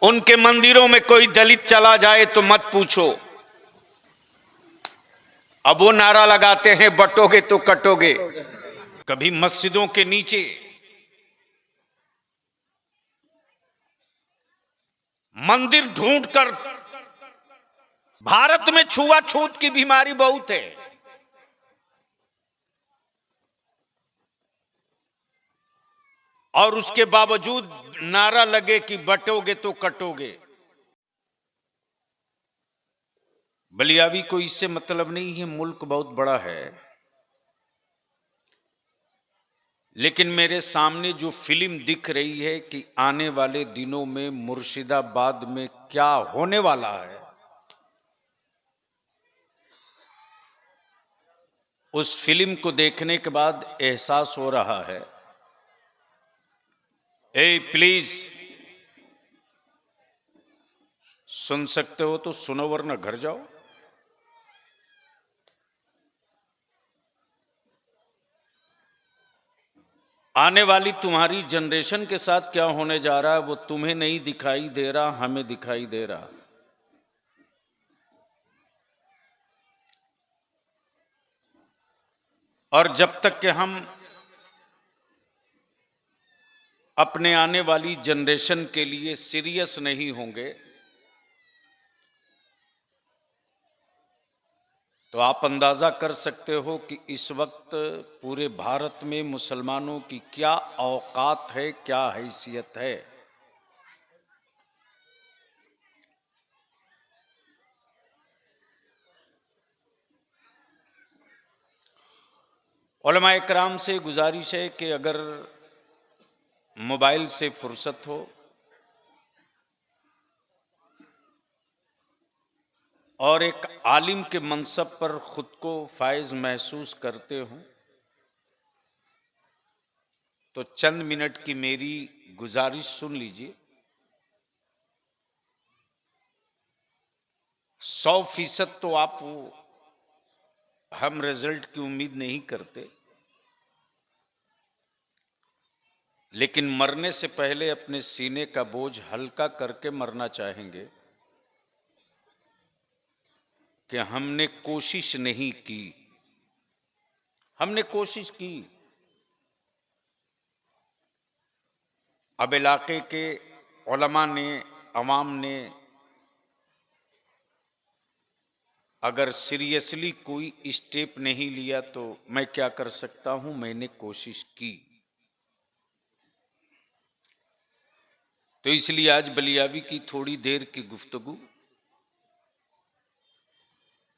उनके मंदिरों में कोई दलित चला जाए तो मत पूछो। अब वो नारा लगाते हैं बटोगे तो कटोगे। कभी मस्जिदों के नीचे मंदिर ढूंढकर, भारत में छुआछूत की बीमारी बहुत है, और उसके बावजूद नारा लगे कि बटोगे तो कटोगे। बलियावी को इससे मतलब नहीं है, मुल्क बहुत बड़ा है, लेकिन मेरे सामने जो फिल्म दिख रही है कि आने वाले दिनों में मुर्शिदाबाद में क्या होने वाला है, उस फिल्म को देखने के बाद एहसास हो रहा है। ए प्लीज, सुन सकते हो तो सुनो वरना घर जाओ। आने वाली तुम्हारी जनरेशन के साथ क्या होने जा रहा है वो तुम्हें नहीं दिखाई दे रहा, हमें दिखाई दे रहा। और जब तक कि हम अपने आने वाली जनरेशन के लिए सीरियस नहीं होंगे, तो आप अंदाजा कर सकते हो कि इस वक्त पूरे भारत में मुसलमानों की क्या औकात है, क्या हैसियत है। उलमा इकराम से गुजारिश है कि अगर मोबाइल से फुर्सत हो और एक आलिम के मनसब पर खुद को फायज महसूस करते हो, तो चंद मिनट की मेरी गुजारिश सुन लीजिए। 100% तो आप हम रिजल्ट की उम्मीद नहीं करते, लेकिन मरने से पहले अपने सीने का बोझ हल्का करके मरना चाहेंगे कि हमने कोशिश नहीं की। हमने कोशिश की। अब इलाके के उलमा ने, अवाम ने अगर सीरियसली कोई स्टेप नहीं लिया तो मैं क्या कर सकता हूं, मैंने कोशिश की। तो इसलिए आज बलियावी की थोड़ी देर की गुफ्तगू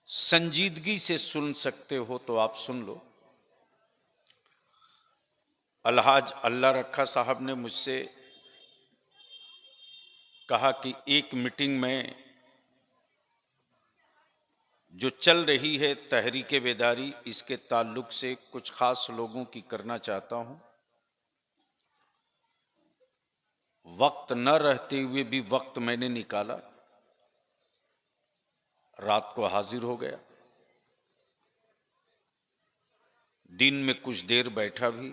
संजीदगी से सुन सकते हो तो आप सुन लो। अलहाज अल्लाह रखा साहब ने मुझसे कहा कि एक मीटिंग में जो चल रही है तहरीके बेदारी, इसके ताल्लुक से कुछ खास लोगों की करना चाहता हूं। वक्त न रहते हुए भी वक्त मैंने निकाला, रात को हाजिर हो गया, दिन में कुछ देर बैठा भी,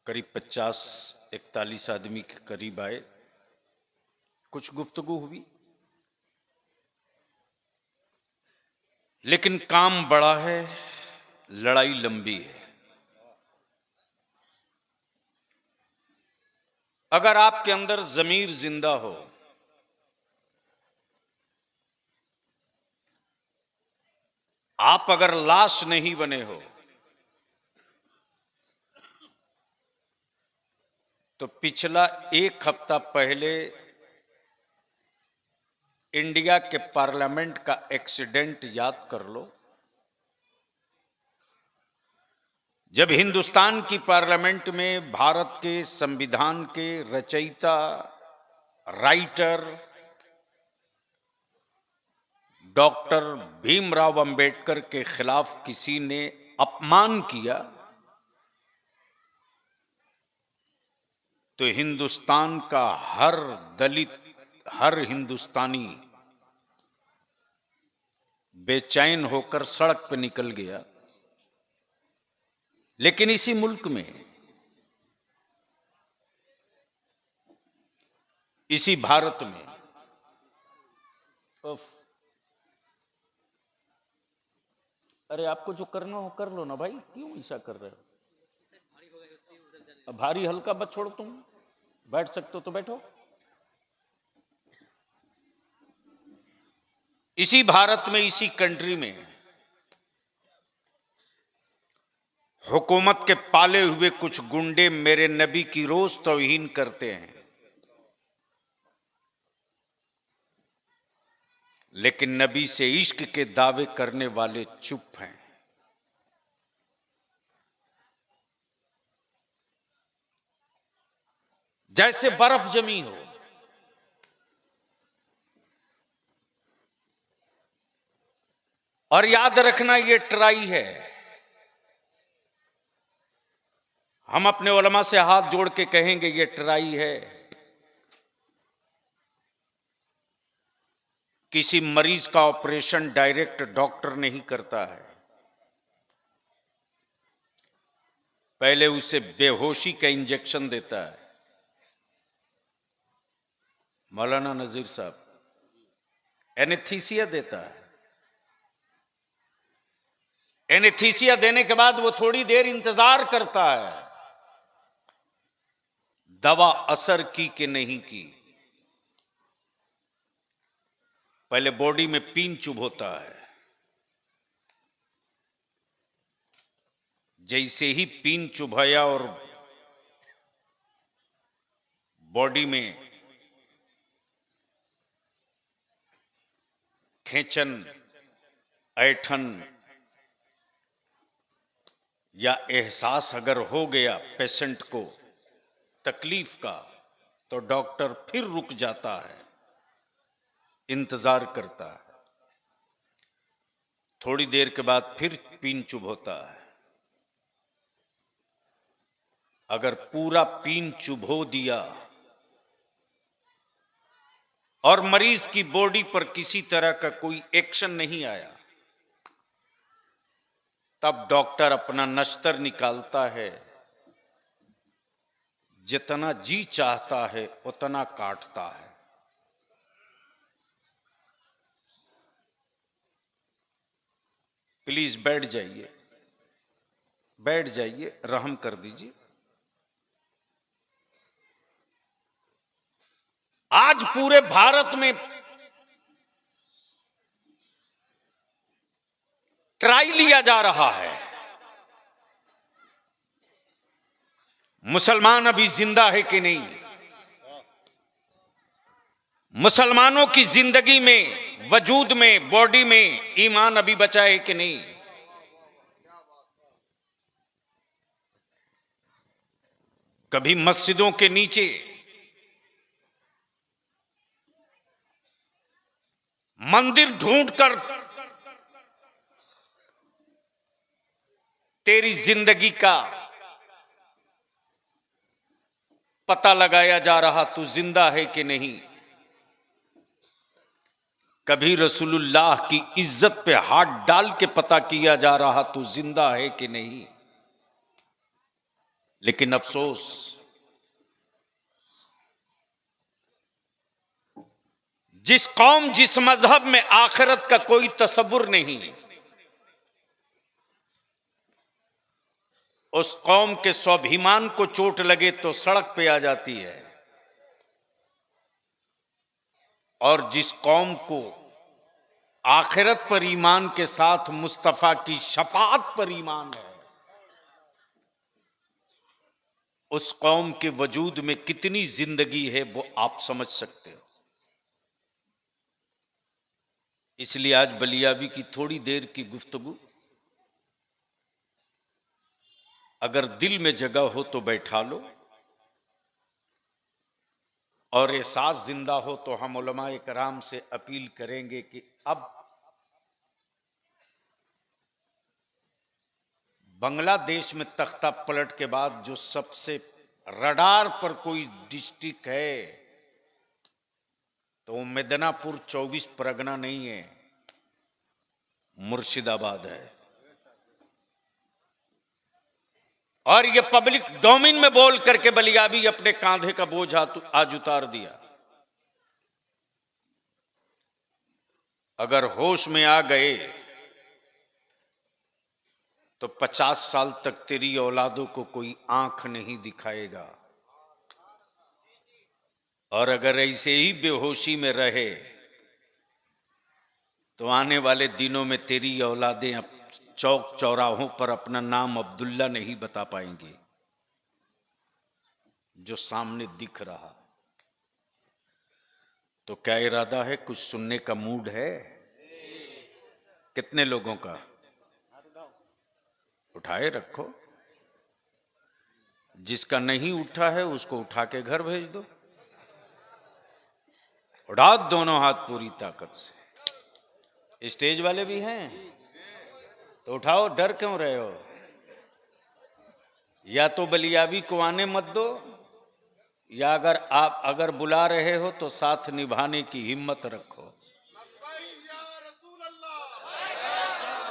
करीब 50-41 आदमी के करीब आए, कुछ गुफ्तगू हुई, लेकिन काम बड़ा है, लड़ाई लंबी है। अगर आपके अंदर जमीर जिंदा हो, आप अगर लाश नहीं बने हो, तो पिछला एक हफ्ता पहले इंडिया के पार्लियामेंट का एक्सीडेंट याद कर लो। जब हिंदुस्तान की पार्लियामेंट में भारत के संविधान के रचयिता, राइटर डॉक्टर भीमराव अंबेडकर के खिलाफ किसी ने अपमान किया, तो हिंदुस्तान का हर दलित, हर हिंदुस्तानी बेचैन होकर सड़क पर निकल गया। लेकिन इसी मुल्क में इसी भारत में। उफ, अरे आपको जो करना हो कर लो ना भाई, क्यों ऐसा कर रहे हो? अब भारी हल्का मत छोड़ो, तुम बैठ सकते हो तो बैठो। इसी भारत में, इसी कंट्री में हुकूमत के पाले हुए कुछ गुंडे मेरे नबी की रोज तौहीन करते हैं, लेकिन नबी से इश्क के दावे करने वाले चुप हैं। जैसे बर्फ जमी हो। और याद रखना, ये ट्राई है। हम अपने उलमा से हाथ जोड़ के कहेंगे ये ट्राई है। किसी मरीज का ऑपरेशन डायरेक्ट डॉक्टर नहीं करता है, पहले उसे बेहोशी का इंजेक्शन देता है। मौलाना नजीर साहब एनेस्थीसिया देता है। एनेस्थीसिया देने के बाद वो थोड़ी देर इंतजार करता है, दवा असर की कि नहीं की। पहले बॉडी में पीन चुभ होता है, जैसे ही पीन चुभाया और बॉडी में खेचन, ऐठन या एहसास अगर हो गया पेशेंट को तकलीफ का, तो डॉक्टर फिर रुक जाता है, इंतजार करता है। थोड़ी देर के बाद फिर पीन चुभ होता है। अगर पूरा पीन चुभो दिया और मरीज की बॉडी पर किसी तरह का कोई एक्शन नहीं आया, तब डॉक्टर अपना नश्तर निकालता है, जितना जी चाहता है उतना काटता है। प्लीज बैठ जाइए, बैठ जाइए, रहम कर दीजिए। आज पूरे भारत में ट्राई लिया जा रहा है, मुसलमान अभी जिंदा है कि नहीं, मुसलमानों की जिंदगी में, वजूद में, बॉडी में ईमान अभी बचा है कि नहीं। कभी मस्जिदों के नीचे मंदिर ढूंढकर तेरी जिंदगी का पता लगाया जा रहा, तू जिंदा है कि नहीं। कभी रसूलुल्लाह की इज्जत पे हाथ डाल के पता किया जा रहा, तू जिंदा है कि नहीं। लेकिन अफसोस, जिस कौम, जिस मजहब में आखिरत का कोई तसव्वुर नहीं, उस कौम के स्वाभिमान को चोट लगे तो सड़क पे आ जाती है। और जिस कौम को आखिरत पर ईमान के साथ मुस्तफा की शफाअत पर ईमान है, उस कौम के वजूद में कितनी जिंदगी है वो आप समझ सकते हो। इसलिए आज बलियाबी की थोड़ी देर की गुफ्तगू, अगर दिल में जगह हो तो बैठा लो, और एहसास जिंदा हो तो हम उलमाए कराम से अपील करेंगे कि अब बांग्लादेश में तख्ता पलट के बाद जो सबसे रडार पर कोई डिस्ट्रिक्ट है, तो मिदनापुर 24 परगना नहीं है, मुर्शिदाबाद है। और ये पब्लिक डोमेन में बोल करके बलियाबी अपने कांधे का बोझ आज उतार दिया। अगर होश में आ गए तो 50 साल तक तेरी औलादों को कोई आंख नहीं दिखाएगा, और अगर ऐसे ही बेहोशी में रहे तो आने वाले दिनों में तेरी औलादें चौक चौराहों पर अपना नाम अब्दुल्ला नहीं बता पाएंगे जो सामने दिख रहा। तो क्या इरादा है? कुछ सुनने का मूड है? कितने लोगों का? उठाए रखो। जिसका नहीं उठा है उसको उठा के घर भेज दो। उठा दोनों हाथ पूरी ताकत से। स्टेज वाले भी हैं तो उठाओ, डर क्यों रहे हो? या तो बलियाबी को आने मत दो, या अगर बुला रहे हो तो साथ निभाने की हिम्मत रखो।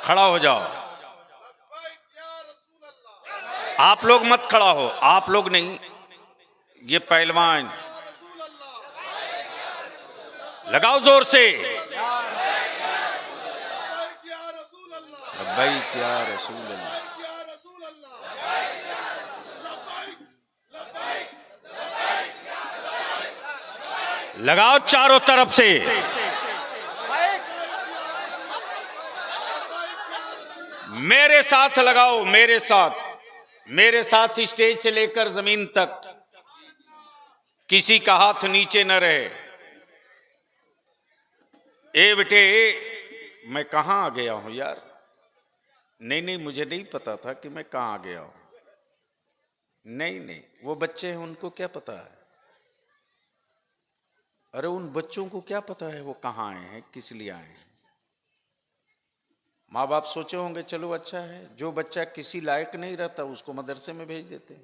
खड़ा हो जाओ। आप लोग मत खड़ा हो, आप लोग नहीं, ये पहलवान। लगाओ जोर से। भाई क्या रसूल अल्लाह। लगाओ चारों तरफ से। मेरे साथ लगाओ, मेरे साथ, मेरे साथ स्टेज से लेकर जमीन तक किसी का हाथ नीचे न रहे। ए बेटे, मैं कहां आ गया हूं यार? नहीं नहीं, मुझे नहीं पता था कि मैं कहां आ गया हूं। नहीं नहीं, वो बच्चे हैं, उनको क्या पता है? अरे उन बच्चों को क्या पता है वो कहां आए हैं, किस लिए आए हैं? माँ बाप सोचे होंगे चलो अच्छा है, जो बच्चा किसी लायक नहीं रहता उसको मदरसे में भेज देते हैं।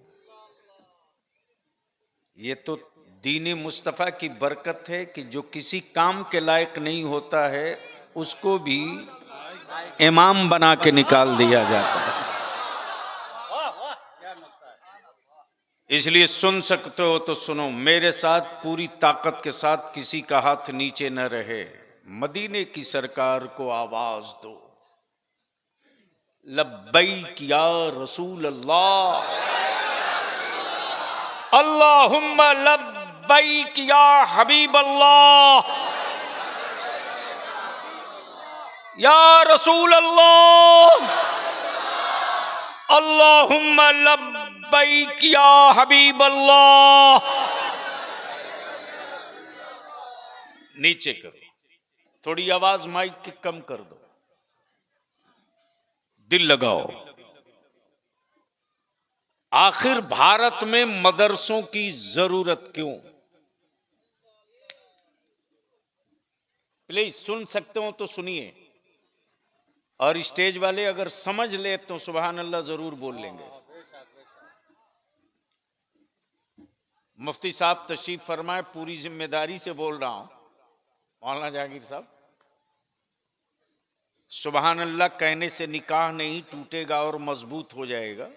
ये तो दीन मुस्तफ़ा की बरकत है कि जो किसी काम के लायक नहीं होता है उसको भी इमाम बना के निकाल दिया जाता है। इसलिए सुन सकते हो तो सुनो, मेरे साथ पूरी ताकत के साथ किसी का हाथ नीचे न रहे। मदीने की सरकार को आवाज दो, लब्बैक या रसूल अल्लाह, अल्लाहुम्मा लब्बैक या हबीब अल्लाह, या रसूल अल्लाह, अल्लाहुम्मा लब्बैक या हबीब अल्लाह। नीचे करो, थोड़ी आवाज माइक की कम कर दो, दिल लगाओ। आखिर भारत में मदरसों की जरूरत क्यों? प्लीज सुन सकते हो तो सुनिए, और स्टेज वाले अगर समझ ले तो सुभान अल्लाह जरूर बोल लेंगे। मुफ्ती साहब तशरीफ फरमाए, पूरी जिम्मेदारी से बोल रहा हूं। मौलाना जहांगीर साहब, सुभान अल्लाह कहने से निकाह नहीं टूटेगा और मजबूत हो जाएगा।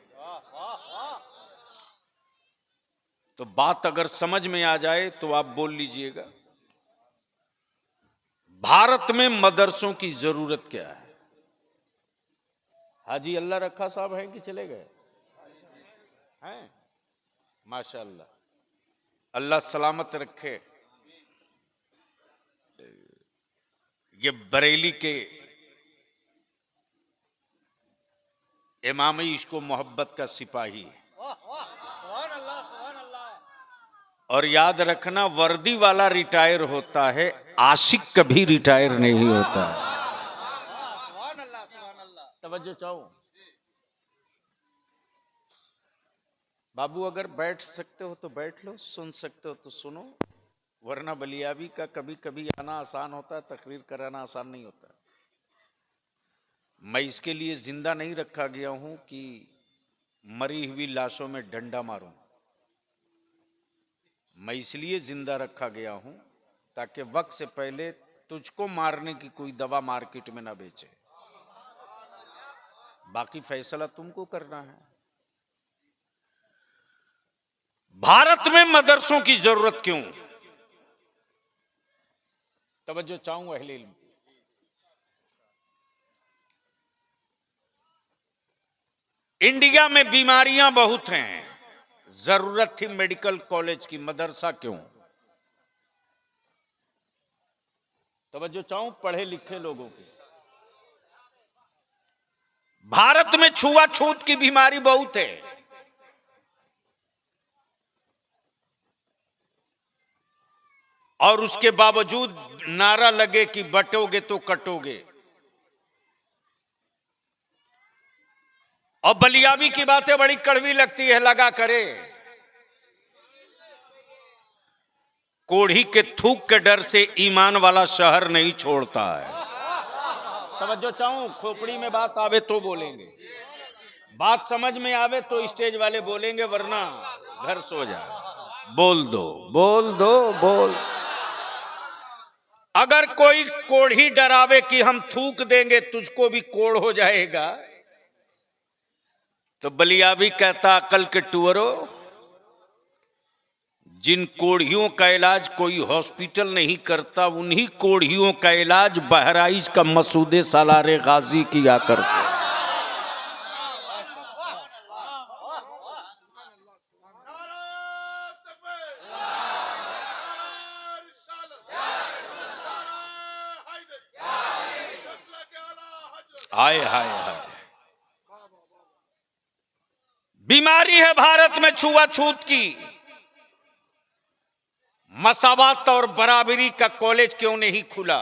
तो बात अगर समझ में आ जाए तो आप बोल लीजिएगा। भारत में मदरसों की जरूरत क्या है? हाजी अल्लाह रखा साहब हैं कि चले गए? हैं, माशाअल्लाह, अल्लाह सलामत रखे। ये बरेली के इमाम इश्क व मोहब्बत का सिपाही है। और याद रखना, वर्दी वाला रिटायर होता है, आशिक कभी रिटायर नहीं होता। तवज्जो चाहो बाबू, अगर बैठ सकते हो तो बैठ लो, सुन सकते हो तो सुनो, वरना बलियाबी का कभी कभी आना आसान होता है, तकरीर कराना आसान नहीं होता। मैं इसके लिए जिंदा नहीं रखा गया हूं कि मरी हुई लाशों में डंडा मारूं। मैं इसलिए जिंदा रखा गया हूं ताकि वक्त से पहले तुझको मारने की कोई दवा मार्केट में ना बेचे। बाकी फैसला तुमको करना है। भारत में मदरसों की जरूरत क्यों? तवज्जो चाहूंगा अहले इल्म। इंडिया में बीमारियां बहुत हैं, जरूरत थी मेडिकल कॉलेज की, मदरसा क्यों? तवज्जो चाहूं पढ़े लिखे लोगों की। भारत में छुआछूत की बीमारी बहुत है, और उसके बावजूद नारा लगे कि बटोगे तो कटोगे। और बलियाबी की बातें बड़ी कड़वी लगती है, लगा करे। कोढ़ी के थूक के डर से ईमान वाला शहर नहीं छोड़ता है। तवज्जो चाहूं, खोपड़ी में बात आवे तो बोलेंगे, बात समझ में आवे तो स्टेज वाले बोलेंगे, वरना घर सो जाए। बोल दो, बोल दो, बोल। अगर कोई कोढ़ी डरावे कि हम थूक देंगे तुझको भी कोढ़ हो जाएगा, तो बलियाबी कहता अकल के टुअरो, जिन कोढ़ियों का इलाज कोई हॉस्पिटल नहीं करता, उन्हीं कोढ़ियों का इलाज बहराइच का मसूदे सालारे गाजी किया करता। हाय हाय हाय, बीमारी है भारत में छुआछूत की। मसावत और बराबरी का कॉलेज क्यों नहीं खुला?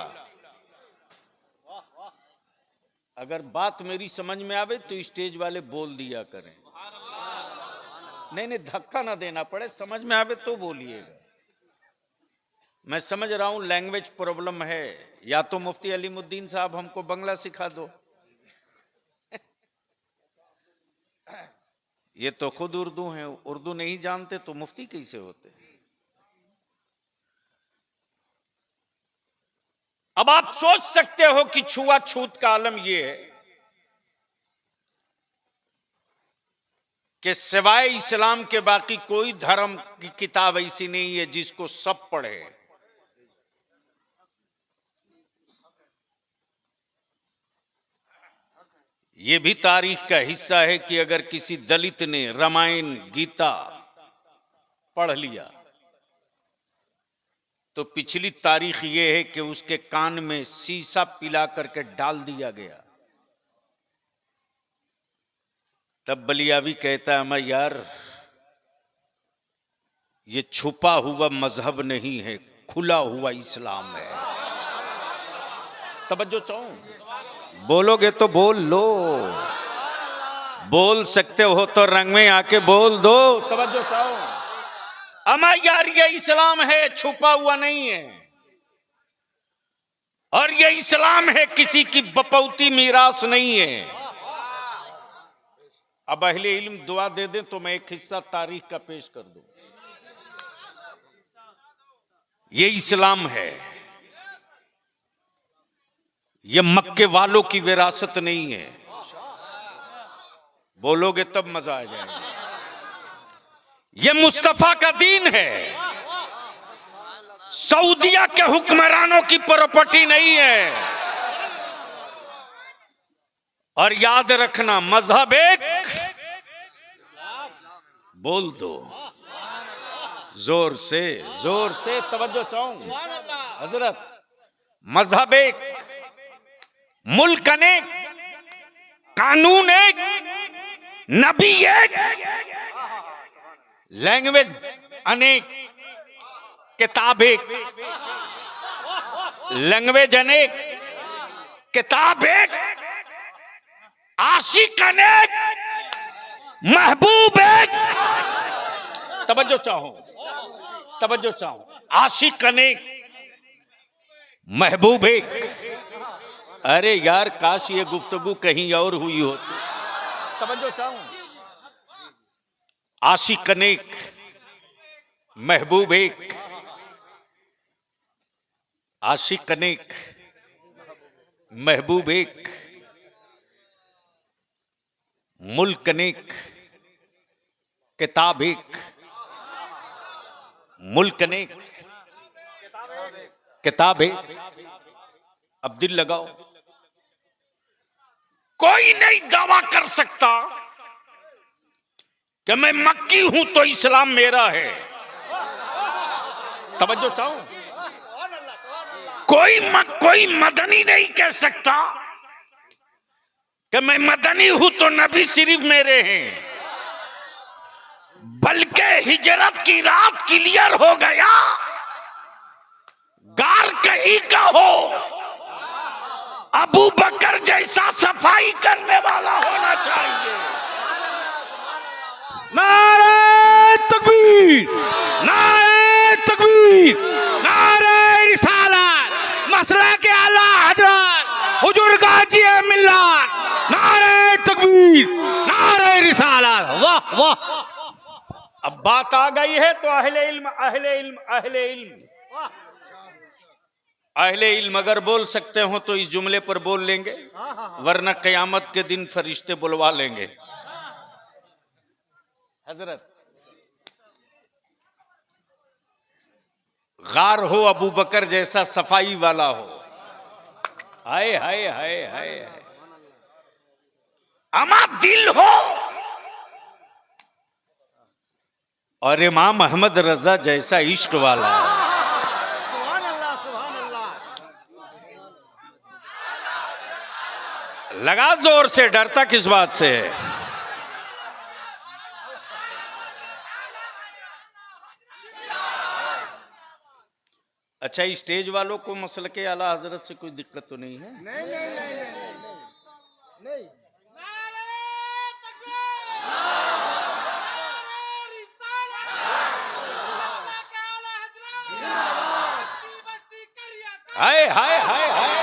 अगर बात मेरी समझ में आवे तो स्टेज वाले बोल दिया करें। नहीं नहीं, धक्का ना देना पड़े, समझ में आवे तो बोलिएगा। मैं समझ रहा हूं लैंग्वेज प्रॉब्लम है, या तो मुफ्ती अलीमुद्दीन साहब हमको बंगला सिखा दो। ये तो खुद उर्दू हैं, उर्दू नहीं जानते तो मुफ्ती कैसे होते? अब आप सोच सकते हो कि छुआछूत का आलम यह है कि सिवाय इस्लाम के बाकी कोई धर्म की किताब ऐसी नहीं है जिसको सब पढ़े। यह भी तारीख का हिस्सा है कि अगर किसी दलित ने रामायण गीता पढ़ लिया तो पिछली तारीख यह है कि उसके कान में शीशा पिला करके डाल दिया गया। तब बलियाबी कहता है, मैं यार ये छुपा हुआ मजहब नहीं है, खुला हुआ इस्लाम है। तवज्जो चाहूं, बोलोगे तो बोल लो, बोल सकते हो तो रंग में आके बोल दो। तवज्जो चाहूं, अमा यार ये इस्लाम है, छुपा हुआ नहीं है, और ये इस्लाम है, किसी की बपौती मीरास नहीं है। अब अहले इल्म दुआ दे दें तो मैं एक हिस्सा तारीख का पेश कर दूं। ये इस्लाम है, ये मक्के वालों की विरासत नहीं है। बोलोगे तब मजा आ जाएगा। ये मुस्तफा का दीन है, सऊदिया के हुक्मरानों की प्रॉपर्टी नहीं है। और याद रखना, मजहब एक, बोल दो जोर से, जोर से। तवज्जो चाहूं हजरत, मजहब एक, मुल्क अनेक, कानून एक, नबी एक, लैंग्वेज अनेक, किताब एक। लैंग्वेज अनेक, किताब एक, आशिक अनेक, महबूब एक। तवज्जो चाहो, तवज्जो चाहो, आशिक अनेक, महबूब एक। अरे यार काश ये गुफ्तगू कहीं और हुई होती। तवज्जो चाहो, आशिक अनेक, महबूब एक, आशिक अनेक, महबूब एक, मुल्क अनेक, किताब एक। मुल्क अनेक, किताब एक। अब दिल लगाओ, कोई नहीं दावा कर सकता कि मैं मक्की हूं तो इस्लाम मेरा है। तवज्जो चाहूं, कोई मदनी नहीं कह सकता कि मैं मदनी हूं तो नबी सिर्फ मेरे हैं, बल्कि हिजरत की रात क्लियर हो गया, गार कहीं का हो, अबू बकर जैसा सफाई करने वाला होना चाहिए। नारे तकबीर, नारे तकबीर, नारे रिसालत, मसला के आला हजरत हुजूर गाजी मिल्लत, नारे तकबीर, नारे रिसालत। वाह वाह। अब बात आ गई है तो अहले इल्म अहले इल्म अहले इल्म अहले इल्म अगर बोल सकते हो तो इस जुमले पर बोल लेंगे, वरना कयामत के दिन फरिश्ते बुलवा लेंगे। हजरत, गार हो अबू बकर जैसा सफाई वाला हो, हाय हाय हाय हाय, अमा दिल हो, और इमाम अहमद रजा जैसा इश्क वाला। लगा जोर से, डरता किस बात से है? अच्छा, स्टेज वालों को मसल के आला हजरत से कोई दिक्कत तो नहीं है? नहीं नहीं नहीं नहीं, नहीं। हाय हाय हाय हाय,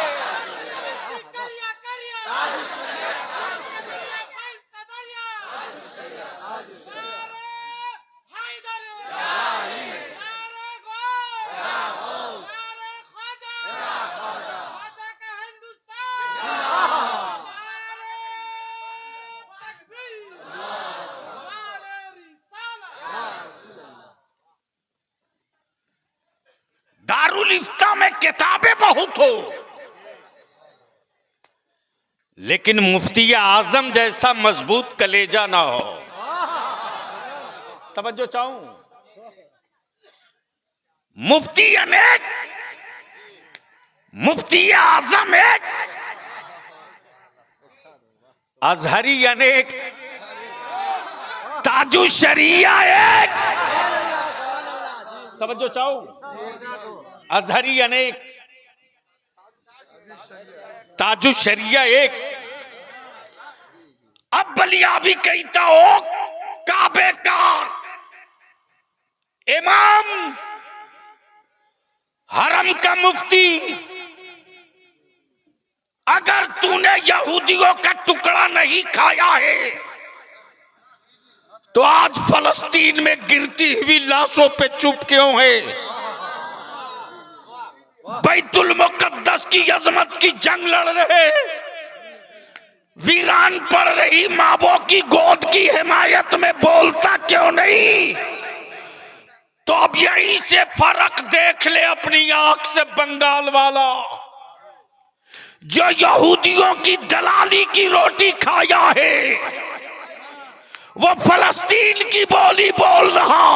दारुल इफ्ता में किताबें बहुत हो, लेकिन मुफ्ती आजम जैसा मजबूत कलेजा ना हो। तवज्जो चाहूं, मुफ्ती अनेक, मुफ्ती आजम एक, अजहरी अनेक, ताजु शरिया एक। तवज्जो चाहूं, अजहरी अनेक, ताजु शरिया एक। अब बलिया भी कहता हो काबे का इमाम, हरम का मुफ्ती, अगर तूने यहूदियों का टुकड़ा नहीं खाया है तो आज फलस्तीन में गिरती हुई लाशों पे चुप क्यों है? बैतुल मुकद्दस की अजमत की जंग लड़ रहे, वीरान पड़ रही माँ की गोद की हिमायत में बोलता क्यों नहीं? तो अब यहीं से फर्क देख ले अपनी आंख से, बंगाल वाला जो यहूदियों की दलाली की रोटी खाया है वो फलस्तीन की बोली बोल रहा,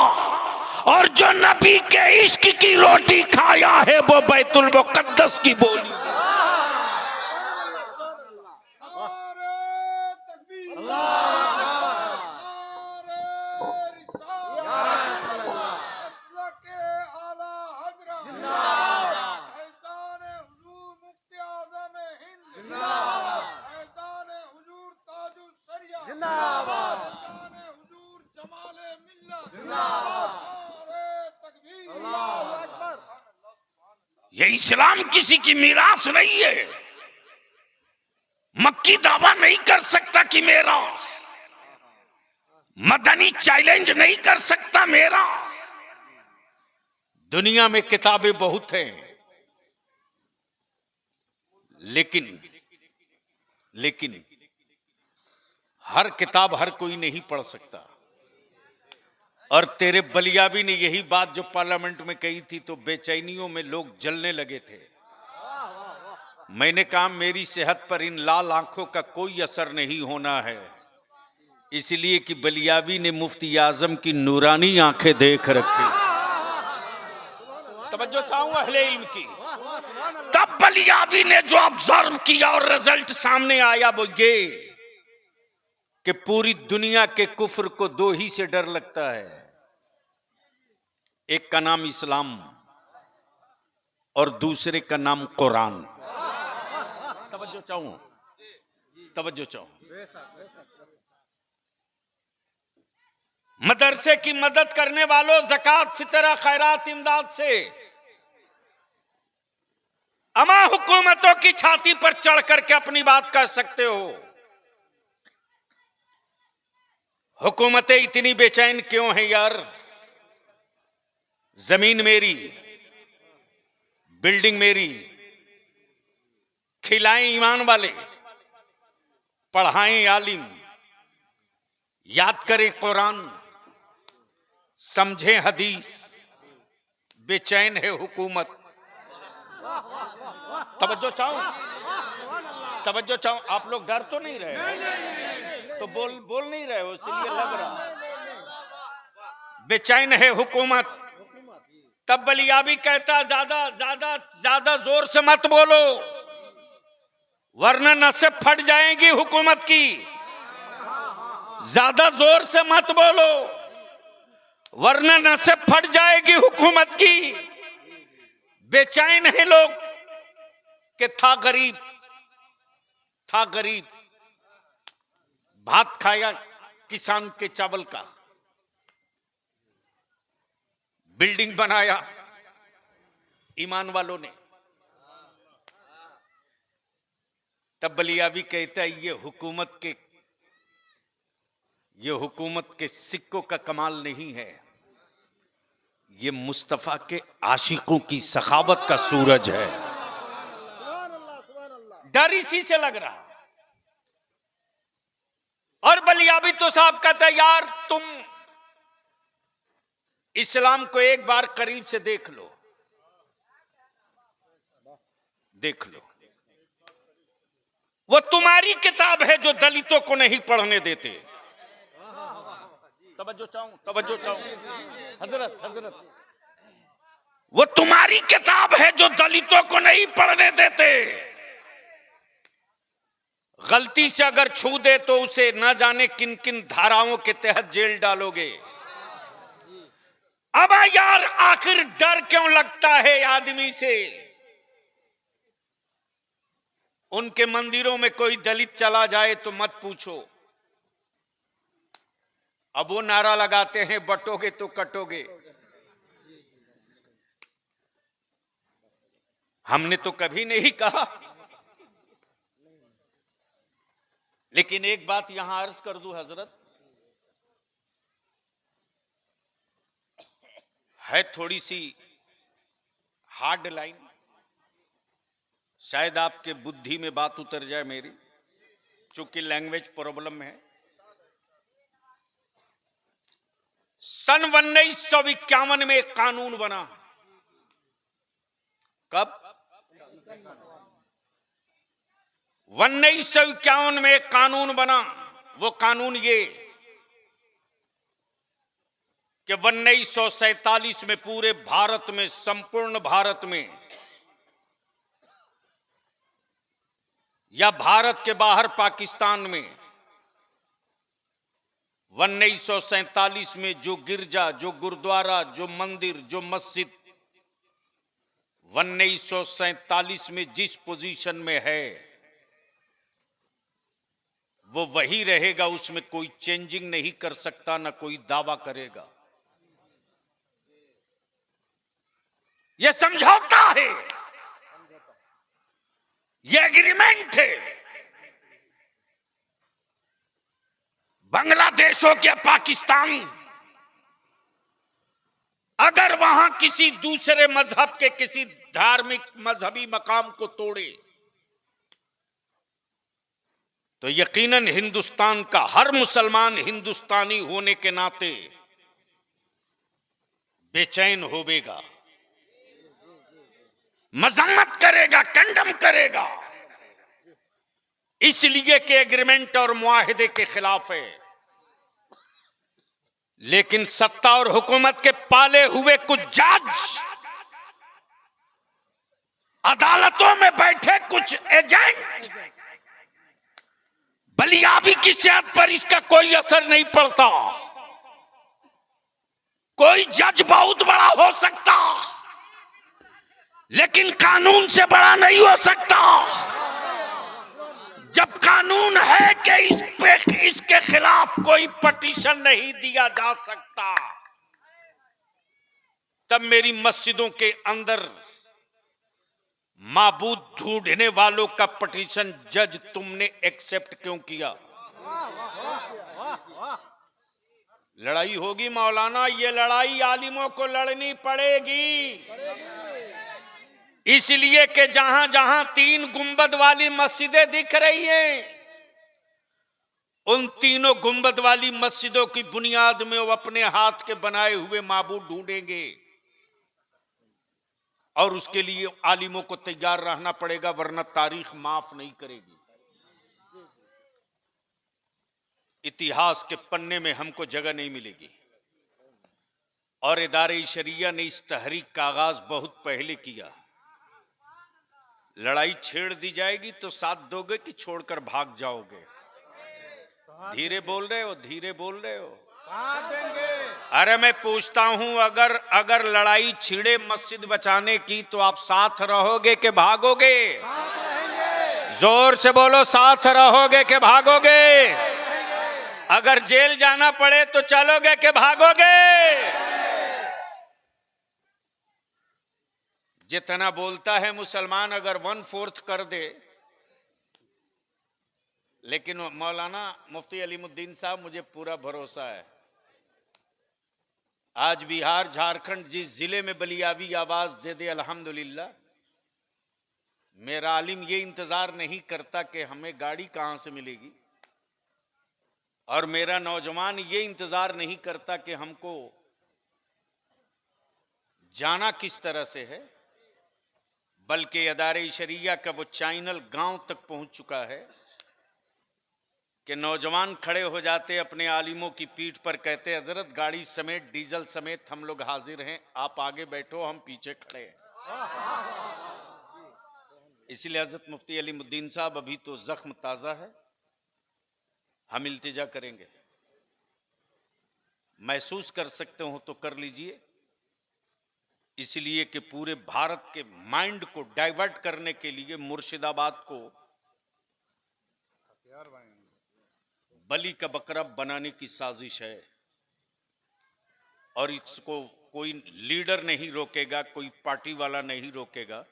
और जो नबी के इश्क की रोटी खाया है वो बैतुल मुकद्दस की बोली। ये इस्लाम किसी की मीरास नहीं है। मक्की दावा नहीं कर सकता कि मेरा, मदनी चैलेंज नहीं कर सकता मेरा। दुनिया में किताबें बहुत हैं, लेकिन हर किताब हर कोई नहीं पढ़ सकता। और तेरे बलियाबी ने यही बात जो पार्लियामेंट में कही थी तो बेचैनियों में लोग जलने लगे थे। मैंने कहा मेरी सेहत पर इन लाल आंखों का कोई असर नहीं होना है, इसलिए कि बलियाबी ने मुफ्ती आजम की नूरानी आंखें देख रखी। तवज्जो चाहूंगा अहले इल्म की। तब बलियाबी ने जो ऑब्जर्व किया और रिजल्ट सामने आया वो ये कि पूरी दुनिया के कुफ्र को दो ही से डर लगता है, एक का नाम इस्लाम और दूसरे का नाम कुरान। तवज्जो चाहूं, तवज्जो चाहूं। मदरसे की मदद करने वालों, ज़कात, फितरा, खैरात, इमदाद से अमा हुकूमतों की छाती पर चढ़ करके अपनी बात कह सकते हो। हुकूमतें इतनी बेचैन क्यों हैं यार? जमीन मेरी, बिल्डिंग मेरी, खिलाएं ईमान वाले, पढ़ाएं आलिम, याद करें कुरान, समझें हदीस, बेचैन है हुकूमत। तवज्जो चाहूं, तवज्जो चाहूं। आप लोग डर तो नहीं रहे? तो बोल नहीं रहे हो, इसलिए लग रहा बेचैन है हुकूमत। तब बलियाबी कहता ज्यादा जोर से मत बोलो, वरना नसें फट जाएंगी हुकूमत की। ज्यादा जोर से मत बोलो, वरना नसें फट जाएगी हुकूमत की। बेचैन है लोग कि था गरीब, भात खाया किसान के चावल का, बिल्डिंग बनाया ईमान वालों ने। तब बलियाबी कहता है ये हुकूमत के सिक्कों का कमाल नहीं है, ये मुस्तफा के आशिकों की सखावत का सूरज है। डर इसी से लग रहा। और बलियाबी तो साहब कहता है यार तुम इस्लाम को एक बार करीब से देख लो, वो तुम्हारी किताब है जो दलितों को नहीं पढ़ने देते। तवज्जो चाहूं हजरत, वो तुम्हारी किताब है जो दलितों को नहीं पढ़ने देते। गलती से अगर छू दे तो उसे न जाने किन किन धाराओं के तहत जेल डालोगे। अब यार आखिर डर क्यों लगता है आदमी से? उनके मंदिरों में कोई दलित चला जाए तो मत पूछो, अब वो नारा लगाते हैं बटोगे तो कटोगे। हमने तो कभी नहीं कहा। लेकिन एक बात यहां अर्ज कर दूं हजरत, है थोड़ी सी हार्ड लाइन, शायद आपके बुद्धि में बात उतर जाए मेरी, चूंकि लैंग्वेज प्रॉब्लम है। सन 1951 में एक कानून बना। कब? 1951 में एक कानून बना। वो कानून ये कि 1947 में पूरे भारत में, संपूर्ण भारत में या भारत के बाहर पाकिस्तान में 1947 में जो गिरजा, जो गुरुद्वारा, जो मंदिर, जो मस्जिद 1947 में जिस पोजीशन में है वो वही रहेगा, उसमें कोई चेंजिंग नहीं कर सकता, ना कोई दावा करेगा। यह समझौता है, यह एग्रीमेंट है। बांग्लादेश हो गया, पाकिस्तान, अगर वहां किसी दूसरे मजहब के किसी धार्मिक मजहबी मकाम को तोड़े तो यकीनन हिंदुस्तान का हर मुसलमान हिंदुस्तानी होने के नाते बेचैन होवेगा, मजम्मत करेगा, कंडम करेगा, इसलिए कि एग्रीमेंट और मुआहिदे के खिलाफ है। लेकिन सत्ता और हुकूमत के पाले हुए कुछ जज, अदालतों में बैठे कुछ एजेंट, बलियाबी की सेहत पर इसका कोई असर नहीं पड़ता। कोई जज बहुत बड़ा हो सकता, लेकिन कानून से बड़ा नहीं हो सकता। जब कानून है कि इसके खिलाफ कोई पटिशन नहीं दिया जा सकता, तब मेरी मस्जिदों के अंदर माबूद ढूंढने वालों का पटिशन जज तुमने एक्सेप्ट क्यों किया? लड़ाई होगी मौलाना, ये लड़ाई आलिमों को लड़नी पड़ेगी, इसलिए कि जहां जहां 3 गुंबद वाली मस्जिदें दिख रही हैं, उन तीनों गुंबद वाली मस्जिदों की बुनियाद में वो अपने हाथ के बनाए हुए माबूद ढूंढेंगे, और उसके लिए आलिमों को तैयार रहना पड़ेगा, वरना तारीख माफ नहीं करेगी। इतिहास के पन्ने में हमको जगह नहीं मिलेगी। और इदारे शरिया ने इस तहरीक का आगाज बहुत पहले किया। लड़ाई छेड़ दी जाएगी तो साथ दोगे कि छोड़कर भाग जाओगे? धीरे बोल रहे हो, धीरे बोल रहे हो। अरे मैं पूछता हूं, अगर लड़ाई छिड़े मस्जिद बचाने की, तो आप साथ रहोगे कि भागोगे? जोर से बोलो, साथ रहोगे कि भागोगे? अगर जेल जाना पड़े तो चलोगे कि भागोगे? जितना बोलता है मुसलमान अगर 1/4 कर दे, लेकिन मौलाना मुफ्ती अलीमुद्दीन साहब, मुझे पूरा भरोसा है, आज बिहार झारखंड जिस जिले में बलियाबी आवाज दे दे, अल्हम्दुलिल्लाह, मेरा आलिम ये इंतजार नहीं करता कि हमें गाड़ी कहां से मिलेगी, और मेरा नौजवान ये इंतजार नहीं करता कि हमको जाना किस तरह से है, बल्कि अदारे शरिया का वो चैनल गांव तक पहुंच चुका है कि नौजवान खड़े हो जाते अपने आलिमों की पीठ पर, कहते हजरत गाड़ी समेत डीजल समेत हम लोग हाजिर हैं, आप आगे बैठो, हम पीछे खड़े हैं। इसलिए हजरत मुफ्ती अलीमुद्दीन साहब, अभी तो जख्म ताजा है, हम इल्तिजा करेंगे, महसूस कर सकते हो तो कर लीजिए, इसलिए कि पूरे भारत के माइंड को डाइवर्ट करने के लिए मुर्शिदाबाद को बलि का बकरा बनाने की साजिश है, और इसको कोई लीडर नहीं रोकेगा, कोई पार्टी वाला नहीं रोकेगा,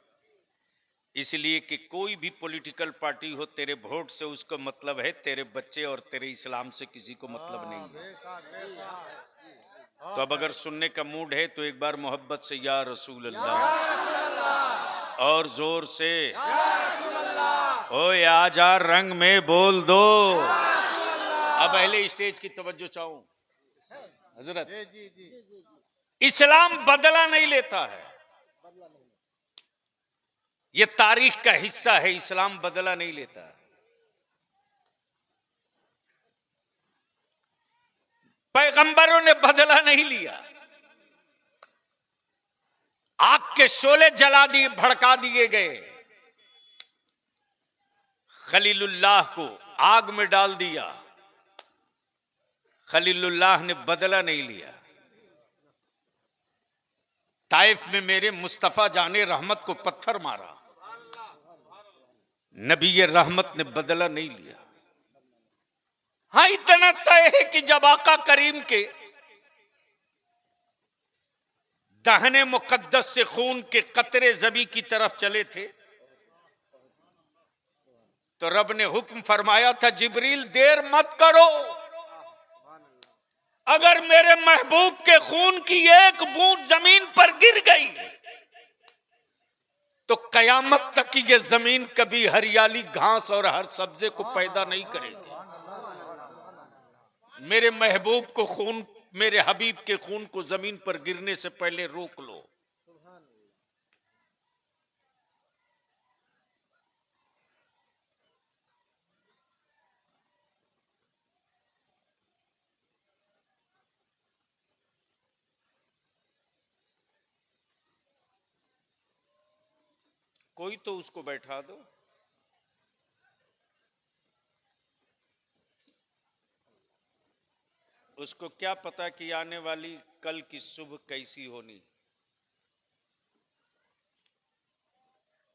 इसलिए कि कोई भी पॉलिटिकल पार्टी हो, तेरे वोट से उसको मतलब है, तेरे बच्चे और तेरे इस्लाम से किसी को मतलब नहीं है। तो अब अगर सुनने का मूड है तो एक बार मोहब्बत से या रसूल अल्लाह, और जोर से ओए आजा रंग में बोल दो। अब पहले स्टेज की तवज्जो चाहूं हजरत, इस्लाम बदला नहीं लेता है, यह तारीख का हिस्सा है, इस्लाम बदला नहीं लेता है। पैगंबरों ने बदला नहीं लिया, आग के शोले जला दिए, भड़का दिए गए, खलीलुल्लाह को आग में डाल दिया, खलीलुल्लाह ने बदला नहीं लिया। ताइफ में मेरे मुस्तफा जाने रहमत को पत्थर मारा, नबी रहमत ने बदला नहीं लिया। हाँ, इतना तय है कि जब आका करीम के दाहने मुकद्दस से खून के कतरे ज़बी की तरफ चले थे, तो रब ने हुक्म फरमाया था, जिब्रील देर मत करो, अगर मेरे महबूब के खून की एक बूंद जमीन पर गिर गई तो कयामत तक की ये जमीन कभी हरियाली घास और हर सब्जे को पैदा नहीं करेगी। मेरे महबूब को खून, मेरे हबीब के खून को जमीन पर गिरने से पहले रोक लो। कोई तो उसको बैठा दो। उसको क्या पता कि आने वाली कल की सुबह कैसी होनी।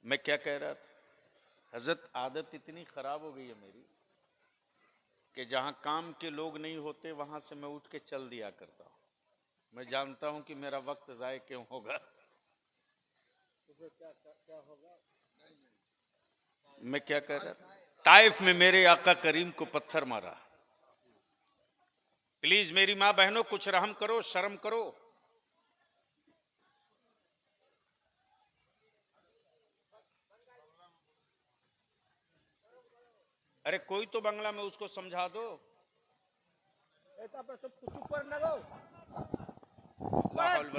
मैं क्या कह रहा था, हजरत आदत इतनी खराब हो गई है मेरी कि जहां काम के लोग नहीं होते वहां से मैं उठ के चल दिया करता हूं। मैं जानता हूं कि मेरा वक्त जाए क्यों होगा। मैं क्या कह रहा था, ताइफ में मेरे आका करीम को पत्थर मारा। प्लीज मेरी मां बहनों कुछ रहम करो, शर्म करो। अरे कोई तो बांग्ला में उसको समझा दो।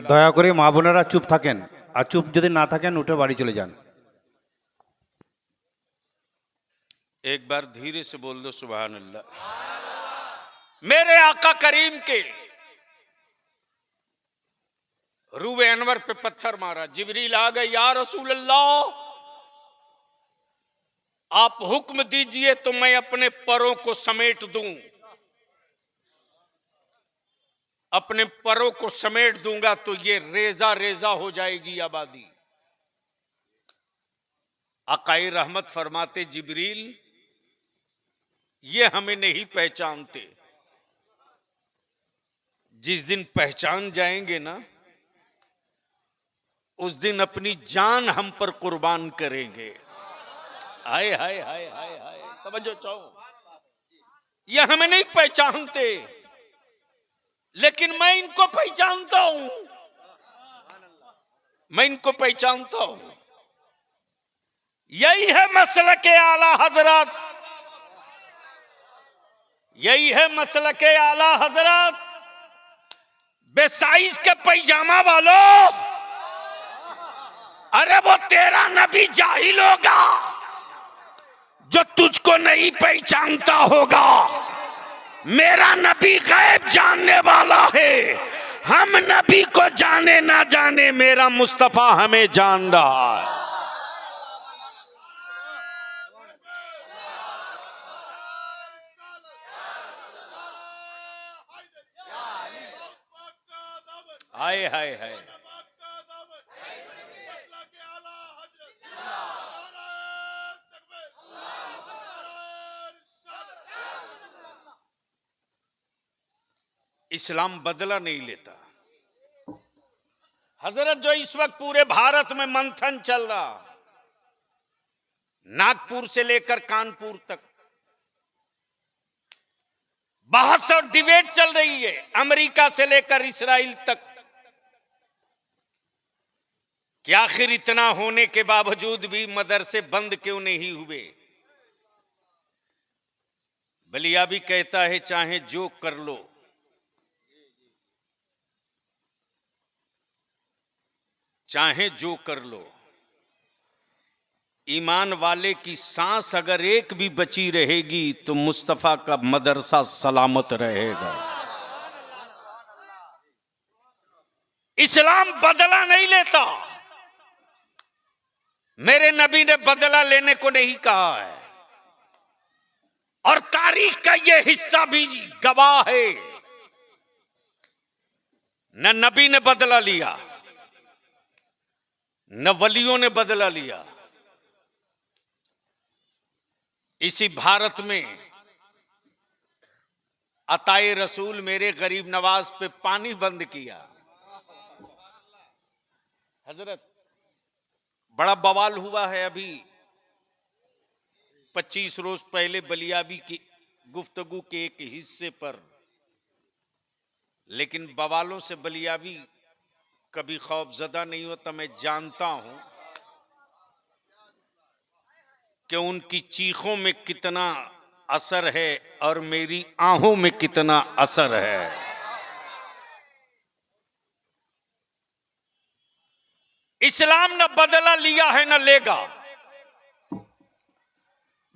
দয়া করে মা বোনেরা চুপ থাকেন, আর চুপ যদি না থাকেন উঠে বাড়ি চলে যান। एक बार धीरे से बोल दो सुभान अल्लाह। मेरे आका करीम के रूबे अनवर पे पत्थर मारा। जिब्रील आ गए, या रसूल अल्लाह आप हुक्म दीजिए तो मैं अपने परों को समेट दूं। अपने परों को समेट दूंगा तो ये रेजा रेजा हो जाएगी आबादी। आकाए रहमत फरमाते, जिब्रील ये हमें नहीं पहचानते, जिस दिन पहचान जाएंगे ना उस दिन अपनी जान हम पर कुर्बान करेंगे। हाय हाय हाय हाय हाय, समझो चाहो, ये हमें नहीं पहचानते लेकिन मैं इनको पहचानता हूं। मैं इनको पहचानता हूं। यही है मसलक आला हजरत, यही है मसलक आला हजरत। बेसाइज के पैजामा वालों, अरे वो तेरा नबी जाहिल होगा जो तुझको नहीं पहचानता होगा। मेरा नबी गैब जानने वाला है। हम नबी को जाने ना जाने, मेरा मुस्तफा हमें जान रहा है। हाय हाय हाय, इस्लाम बदला नहीं लेता। हजरत जो इस वक्त पूरे भारत में मंथन चल रहा, नागपुर से लेकर कानपुर तक बहस और डिबेट चल रही है, अमेरिका से लेकर इस्राइल तक, कि आखिर इतना होने के बावजूद भी मदरसे बंद क्यों नहीं हुए। बलिया भी कहता है चाहे जो कर लो, चाहे जो कर लो, ईमान वाले की सांस अगर एक भी बची रहेगी तो मुस्तफा का मदरसा सलामत रहेगा। इस्लाम बदला नहीं लेता। मेरे नबी ने बदला लेने को नहीं कहा है, और तारीख का यह हिस्सा भी गवाह है। न नबी ने बदला लिया, न वलियों ने बदला लिया। इसी भारत में अताए रसूल मेरे गरीब नवाज पे पानी बंद किया। हजरत बड़ा बवाल हुआ है अभी 25 रोज पहले बलियाबी की गुफ्तगू के एक हिस्से पर, लेकिन बवालों से बलियाबी कभी खौफजदा नहीं होता। मैं जानता हूं कि उनकी चीखों में कितना असर है और मेरी आहों में कितना असर है। इस्लाम न बदला लिया है न लेगा।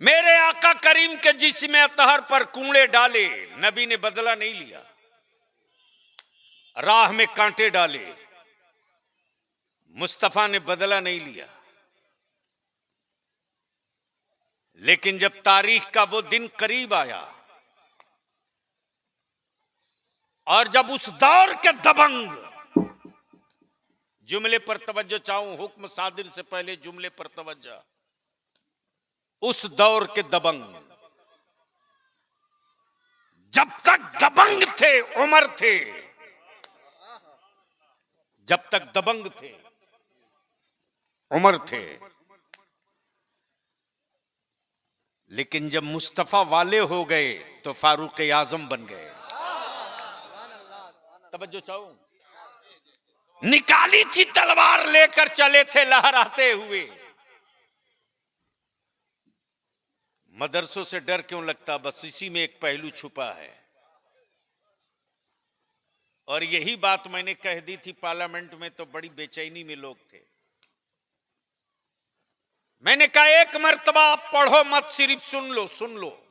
मेरे आका करीम के जिस्म अतहर पर कूड़े डाले, नबी ने बदला नहीं लिया। राह में कांटे डाले, मुस्तफा ने बदला नहीं लिया। लेकिन जब तारीख का वो दिन करीब आया और जब उस दौर के दबंग, जुमले पर तवज्जो चाहूं, हुक्म सादिर से पहले जुमले पर तवज्जो, उस दौर के दबंग, जब तक दबंग थे उमर थे, जब तक दबंग थे उमर थे, लेकिन जब मुस्तफा वाले हो गए तो फारूक आजम बन गए। तवज्जो चाहूं, निकाली थी तलवार लेकर चले थे लहराते हुए। मदरसों से डर क्यों लगता? बस इसी में एक पहलू छुपा है। और यही बात मैंने कह दी थी पार्लियामेंट में, तो बड़ी बेचैनी में लोग थे। मैंने कहा एक मर्तबा आप पढ़ो मत, सिर्फ सुन लो, सुन लो।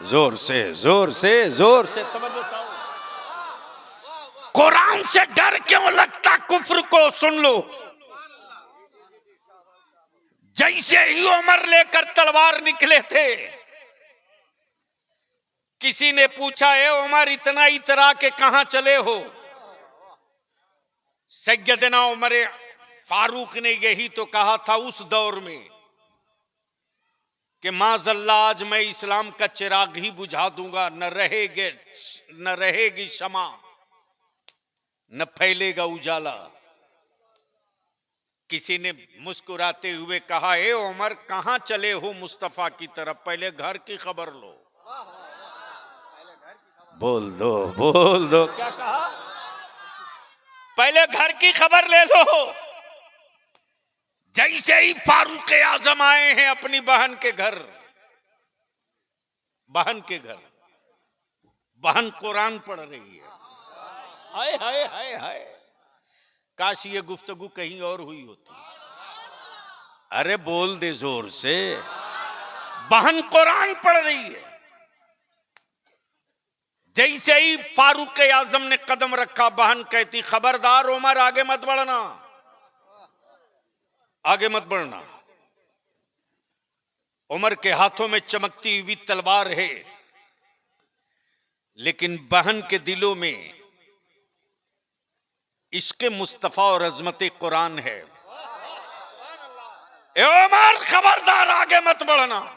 जोर से जोर से जोर से तवज्जो चाहो। कुरान से डर क्यों लगता कुफ्र को? सुन लो। जैसे ही उमर लेकर तलवार निकले थे, किसी ने पूछा, ए उमर इतना इतरा के कहां चले हो? सैयदना उमर फारूक ने यही तो कहा था उस दौर में कि माज़ल्ला आज मैं इस्लाम का चिराग ही बुझा दूंगा, न रहेगी शमा, न फैलेगा उजाला। किसी ने मुस्कुराते हुए कहा, ए उमर कहां चले हो मुस्तफा की तरफ? पहले घर की खबर लो। बोल दो। क्या कहा? पहले घर की खबर ले लो। जैसे ही फारूक आजम आए हैं अपनी बहन के घर, बहन कुरान पढ़ रही है। हाय हाय हाय हाय, काश ये गुफ्तगू कहीं और हुई होती। अरे बोल दे जोर से। बहन कुरान पढ़ रही है। जैसे ही फारूक आजम ने कदम रखा, बहन कहती, खबरदार उमर आगे मत बढ़ना, आगे मत बढ़ना। उमर के हाथों में चमकती हुई तलवार है, लेकिन बहन के दिलों में इश्क़ मुस्तफा और अजमत कुरान है। ए उमर खबरदार आगे मत बढ़ना।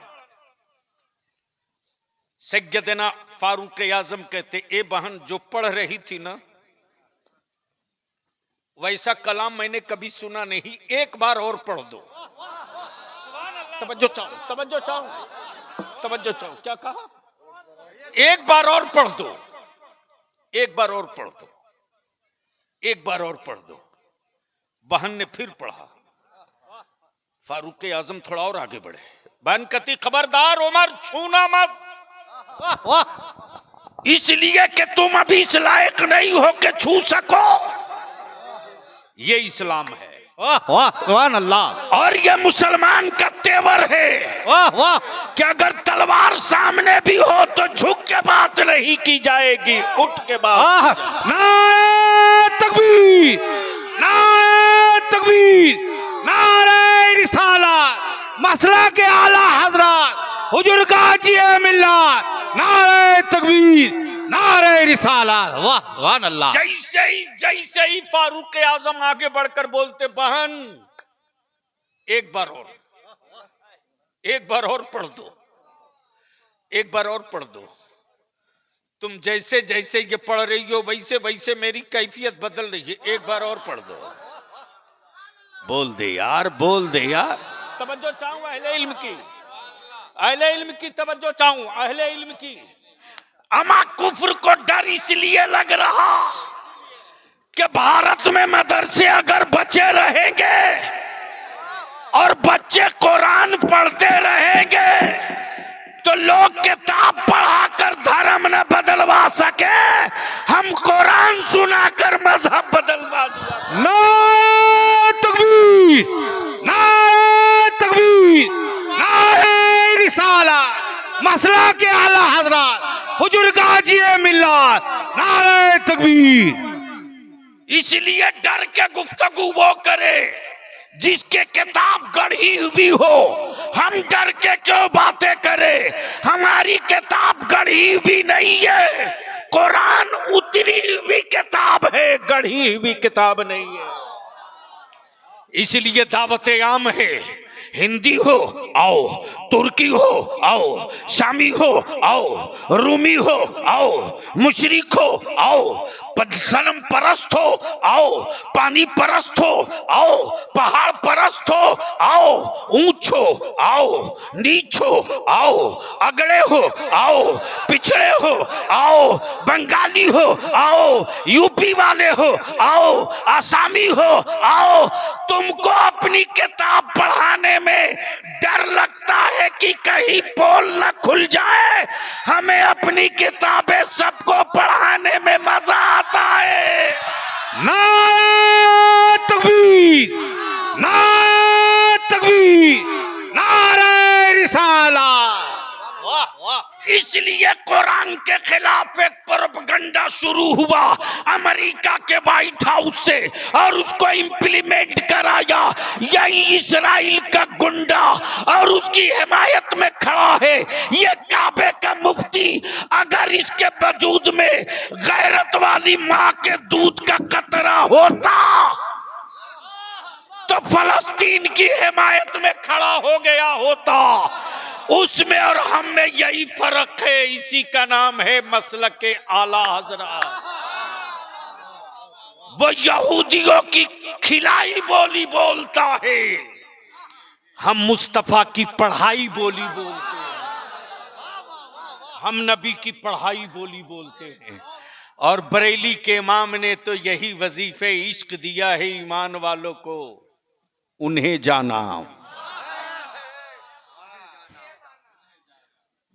सैयदना फारूक आजम कहते, ए बहन जो पढ़ रही थी ना, वैसा कलाम मैंने कभी सुना नहीं, एक बार और पढ़ दो। तवज्जो चाहो। क्या कहा? एक बार और पढ़ दो, एक बार और पढ़ दो, एक बार और पढ़ दो। बहन ने फिर पढ़ा। फारूक आजम थोड़ा और आगे बढ़े। बहन कहती, खबरदार उमर छूना मत, इसलिए कि तुम अभी इस लायक नहीं हो कि छू सको। ये इस्लाम है। वाह वाह, सुभान अल्लाह। और ये मुसलमान का तेवर है। वाह वाह, कि अगर तलवार सामने भी हो तो झुक के बात नहीं की जाएगी, उठ के बात। नारे तकबीर, नारे तकबीर, नारे रिसालत, मसला के आला हजरत हुजूर गाजी मिल्लत, नारे तकबीर, नारे रिसालत। वाह सुभान अल्लाह। जैसे ही फारूक आजम आगे बढ़कर बोलते, बहन एक बार और पढ़ दो, एक बार और पढ़ दो। तुम जैसे जैसे ये पढ़ रही हो वैसे वैसे मेरी कैफियत बदल रही है, एक बार और पढ़ दो। बोल दे यार, बोल दे यार। तवज्जो चाहूं अहले इल्म की, अहले इल्म की तवज्जो चाहूं, अहले इल्म की। अमा कुफ्र को डर इसलिए लग रहा कि भारत में मदरसे अगर बचे रहेंगे और बच्चे कुरान पढ़ते रहेंगे तो लोग किताब पढ़ाकर धर्म न बदलवा सके, हम कुरान सुनाकर मजहब बदलवा दिया। नारे तकबीर, नारे तकबीर, नारे रिसालत, मसला के आला हजरत हुजूर गाजी मिल्लत, नारे तकबीर। इसलिए डर के गुफ्तगू वो करे जिसके किताब गढ़ी हुई हो, हम डर के क्यों बातें करें? हमारी किताब गढ़ी हुई नहीं है, कुरान उतरी हुई किताब है, गढ़ी हुई किताब नहीं है। इसलिए दावत आम है, हिंदी हो आओ, तुर्की हो आओ, शामी हो आओ, रूमी हो आओ, मुशरिक हो आओ, सनम परस्त हो आओ, पानी परस्त हो आओ, पहाड़ परस्त हो आओ, ऊंच हो आओ, नीच हो आओ, अगड़े हो आओ, पिछड़े हो आओ, बंगाली हो आओ, यूपी वाले हो आओ, आसामी हो आओ। तुमको अपनी किताब पढ़ाने में डर लगता है कि कहीं पोल न खुल जाए, हमें अपनी किताबें सबको पढ़ाने में मजा आता है। नारे तकबीर, नारे तकबीर, नारे रिसालत। इसलिए कुरान के खिलाफ एक प्रोपगंडा शुरू हुआ अमेरिका के व्हाइट हाउस से, और उसको इंप्लीमेंट कराया यही इस्राइल का गुंडा, और उसकी हिमायत में खड़ा है ये काबे का मुफ्ती। अगर इसके वजूद में गैरत वाली माँ के दूध का कतरा होता तो फलस्तीन की हिमायत में खड़ा हो गया होता। उसमें और हम में यही फर्क है, इसी का नाम है मसलक के आला हजरत। वो यहूदियों की खिलाई बोली बोलता है, हम मुस्तफा की पढ़ाई बोली बोलते हैं, हम नबी की पढ़ाई बोली बोलते हैं। और बरेली के इमाम ने तो यही वजीफे इश्क दिया है ईमान वालों को, उन्हें जाना।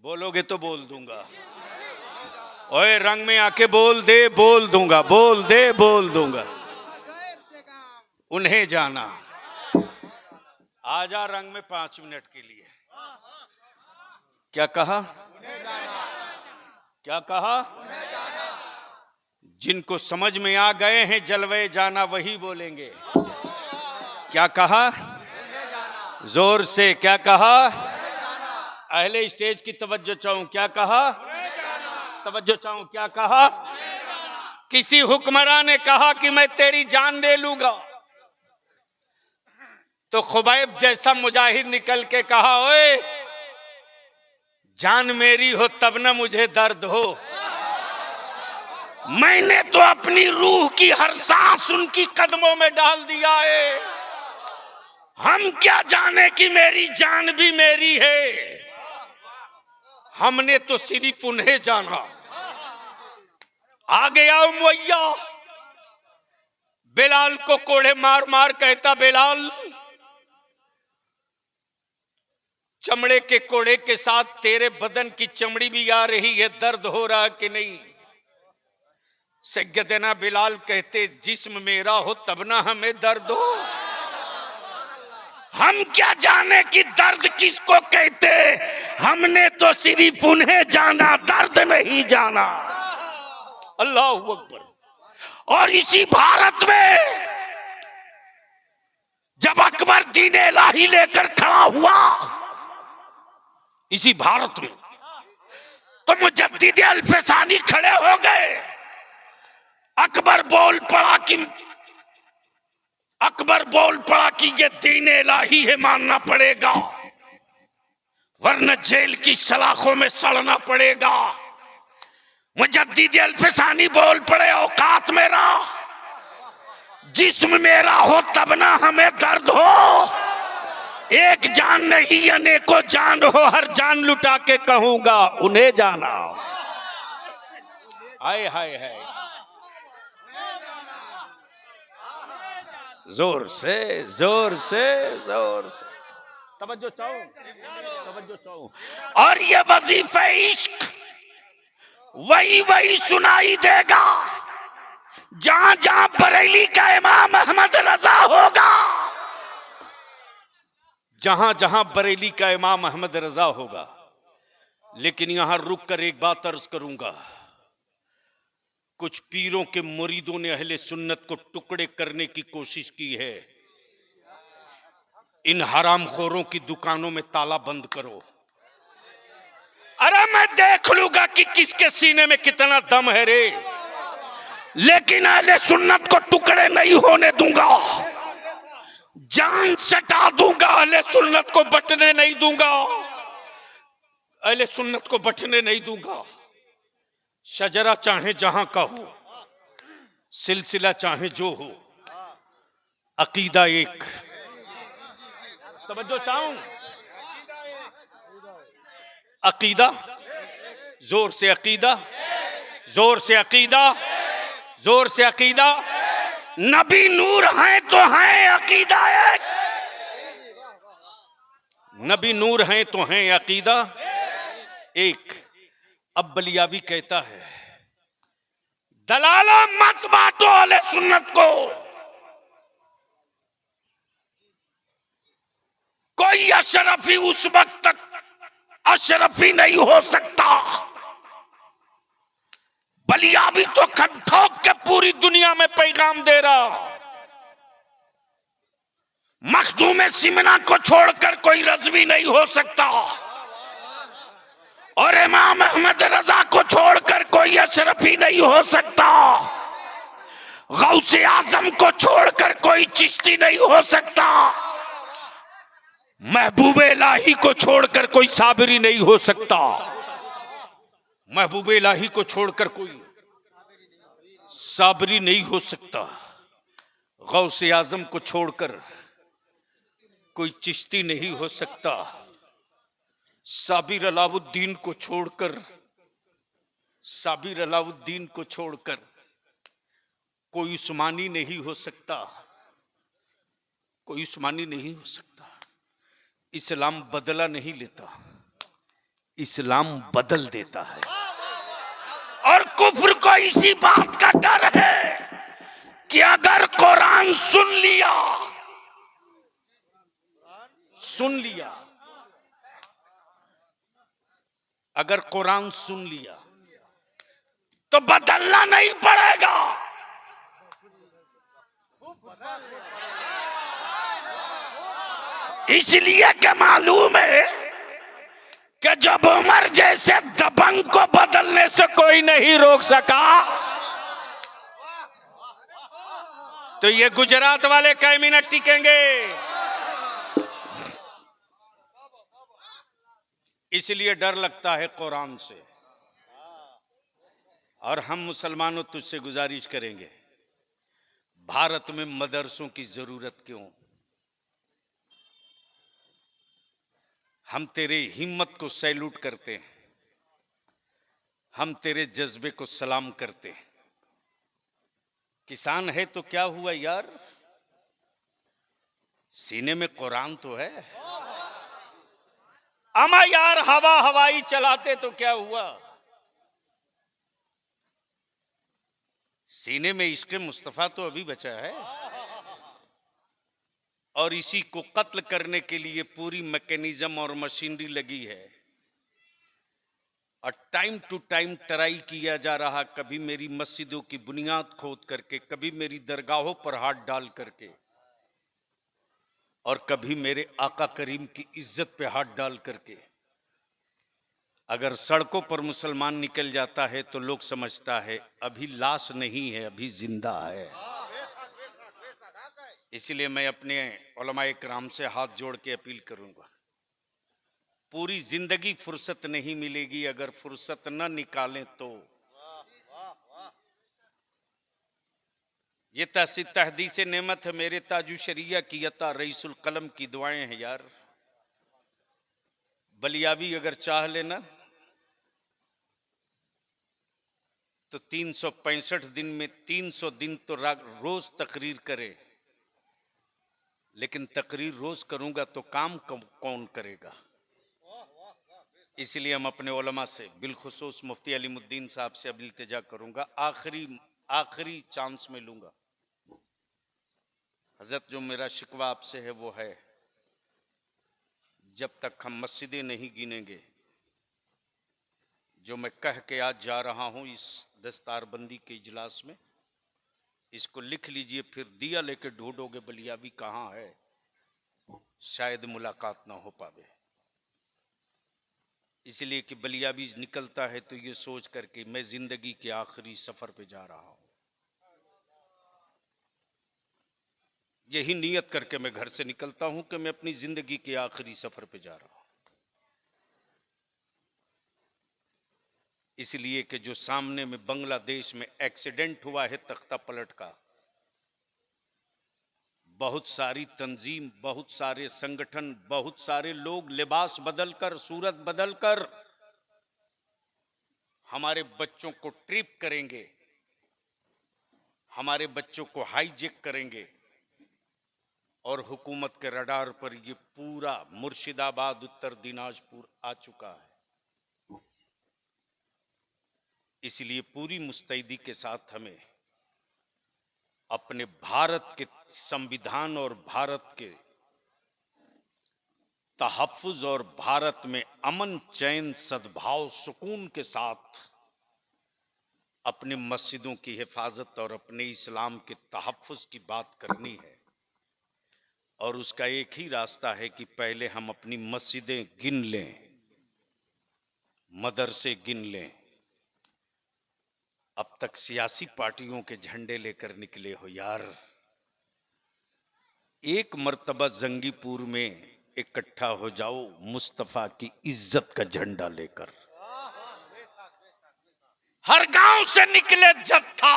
बोलोगे तो बोल दूंगा, ओए रंग में आके बोल दे, बोल दूंगा, बोल दे, बोल दूंगा। उन्हें जाना। आजा रंग में 5 मिनट के लिए। क्या कहा? क्या कहा? जिनको समझ में आ गए हैं जलवे जाना वही बोलेंगे। क्या कहा? जोर से क्या कहा? अहले स्टेज की तवज्जो चाहूं। क्या कहा? तवज्जो चाहूं। क्या कहा? किसी हुक्मरान ने कहा कि मैं तेरी जान ले लूंगा, तो खुबैब जैसा मुजाहिद निकल के कहा, ओए जान मेरी हो तब ना मुझे दर्द हो। मैंने तो अपनी रूह की हर सांस उनकी कदमों में डाल दिया है, हम क्या जाने कि मेरी जान भी मेरी है। हमने तो सिर्फ उन्हें जाना। आ गया उमैया, बिलाल को कोड़े मार मार कहता, बिलाल चमड़े के कोड़े के साथ तेरे बदन की चमड़ी भी आ रही है, दर्द हो रहा कि नहीं? सैयदना बिलाल कहते, जिस्म मेरा हो तब ना हमें दर्द हो। हम क्या जाने कि दर्द किसको कहते, हमने तो सिर्फ उन्हें जाना, दर्द नहीं जाना। अल्लाह अकबर। और इसी भारत में जब अकबर दीन इलाही लेकर खड़ा हुआ, इसी भारत में, तो मुजद्दिद अल्फसानी खड़े हो गए। अकबर बोल पड़ा कि ये दीन इलाही है, मानना पड़ेगा, वरना जेल की सलाखों में सड़ना पड़ेगा। मुजद्दिद अल्फसानी बोल पड़े, औकात मेरा, जिस्म मेरा हो तब ना हमें दर्द हो। एक जान नहीं अनेकों जान हो, हर जान लुटा के कहूंगा उन्हें जाना। हाय हाय हाय, जोर से जोर से जोर से तवज्जो चाहो, तवज्जो चाहो। और ये वजीफे इश्क वही वही सुनाई देगा जहां जहां बरेली का इमाम अहमद रजा होगा, जहां जहां बरेली का इमाम अहमद रजा होगा। लेकिन यहां रुक कर एक बात अर्ज करूंगा, कुछ पीरों के मुरीदों ने अहले सुन्नत को टुकड़े करने की कोशिश की है। इन हरामखोरों की दुकानों में ताला बंद करो। अरे मैं देख लूंगा कि किसके सीने में कितना दम है रे, लेकिन अहले सुन्नत को टुकड़े नहीं होने दूंगा। जान सटा दूंगा, अहले सुन्नत को बटने नहीं दूंगा। अहले सुन्नत को बटने नहीं दूंगा। शजरा चाहे जहां का हो, सिलसिला चाहे जो हो, अकीदा एक। समझो चाहूं, अकीदा, जोर से अकीदा, जोर से अकीदा, जोर से अकीदा। नबी नूर हैं तो हैं अकीदा एक। नबी नूर हैं तो हैं अकीदा एक। अब बलियावी कहता है, दलाला मत बांटो अहले सुन्नत को। कोई अशरफी उस वक्त तक अशरफी नहीं हो सकता। बलियावी तो खट ठोक के पूरी दुनिया में पैगाम दे रहा। मखदूम सिमना को छोड़कर कोई रज़वी नहीं हो सकता, और इमाम अहमद रजा को छोड़कर कोई अशरफी नहीं हो सकता। गौसे आजम को छोड़कर कोई चिश्ती नहीं हो सकता। महबूब इलाही को छोड़कर कोई साबरी नहीं हो सकता। महबूब इलाही को छोड़कर कोई साबरी नहीं हो सकता। गौसे आजम को छोड़कर कोई चिश्ती नहीं हो सकता। साबिर अलाउद्दीन को छोड़कर, साबिर अलाउद्दीन को छोड़कर कोई उस्मानी नहीं हो सकता। कोई उस्मानी नहीं हो सकता। इस्लाम बदला नहीं लेता, इस्लाम बदल देता है। और कुफ्र को इसी बात का डर है कि अगर कुरान सुन लिया, सुन लिया, अगर कुरान सुन लिया तो बदलना नहीं पड़ेगा। इसलिए कि मालूम है कि जब उमर जैसे दबंग को बदलने से कोई नहीं रोक सका, तो ये गुजरात वाले कई मिनट टिकेंगे। इसलिए डर लगता है कुरान से। और हम मुसलमानों तुझसे गुजारिश करेंगे, भारत में मदरसों की जरूरत क्यों? हम तेरे हिम्मत को सैल्यूट करते हैं, हम तेरे जज्बे को सलाम करते हैं। किसान है तो क्या हुआ यार, सीने में कुरान तो है। अमा यार हवा हवाई चलाते तो क्या हुआ, सीने में इश्क मुस्तफा तो अभी बचा है। और इसी को कत्ल करने के लिए पूरी मैकेनिज्म और मशीनरी लगी है। और टाइम टू टाइम ट्राई किया जा रहा, कभी मेरी मस्जिदों की बुनियाद खोद करके, कभी मेरी दरगाहों पर हाथ डाल करके, और कभी मेरे आका करीम की इज्जत पे हाथ डाल करके। अगर सड़कों पर मुसलमान निकल जाता है तो लोग समझता है अभी लाश नहीं है, अभी जिंदा है। इसलिए मैं अपने उलमाए किराम से हाथ जोड़ के अपील करूंगा, पूरी जिंदगी फुर्सत नहीं मिलेगी, अगर फुर्सत न निकालें तो। ये तहदीस नेमत है मेरे ताजु शरिया की अता रईसुल कलम की दुआएं हैं यार। बलियावी अगर चाह लेना तो 365 दिन में 300 दिन तो रोज तकरीर करे, लेकिन तकरीर रोज करूंगा तो काम कौन करेगा। इसलिए हम अपने उलमा से, बिलखुसूस मुफ्ती अलीमुद्दीन साहब से अब इल्तिजा करूंगा, आखिरी चांस में लूंगा। हजरत, जो मेरा शिकवा आपसे है वो है, जब तक हम मस्जिदें नहीं गिनेंगे, जो मैं कह के आज जा रहा हूं इस दस्तारबंदी के इजलास में, इसको लिख लीजिए, फिर दिया लेके ढूंढोगे बलियावी कहाँ है। शायद मुलाकात ना हो पावे। इसलिए कि बलिया भी निकलता है तो ये सोच करके मैं जिंदगी के आखिरी सफर पे जा रहा हूं, यही नियत करके मैं घर से निकलता हूं कि मैं अपनी जिंदगी के आखिरी सफर पे जा रहा हूं। इसलिए कि जो सामने में बांग्लादेश में एक्सीडेंट हुआ है तख्ता पलट का, बहुत सारी तंजीम, बहुत सारे संगठन, बहुत सारे लोग लिबास बदलकर, सूरत बदलकर हमारे बच्चों को ट्रिप करेंगे, हमारे बच्चों को हाईजेक करेंगे और हुकूमत के रडार पर ये पूरा मुर्शिदाबाद, उत्तर दिनाजपुर आ चुका है। इसलिए पूरी मुस्तैदी के साथ हमें अपने भारत के संविधान और भारत के तहफ्फुज और भारत में अमन, चैन, सद्भाव, सुकून के साथ अपनी मस्जिदों की हिफाजत और अपने इस्लाम के तहफ्फुज की बात करनी है। और उसका एक ही रास्ता है कि पहले हम अपनी मस्जिदें गिन लें, मदरसे गिन लें। अब तक सियासी पार्टियों के झंडे लेकर निकले हो यार, एक मर्तबा जंगीपुर में इकट्ठा हो जाओ मुस्तफा की इज्जत का झंडा लेकर। हर गांव से निकले जत्था,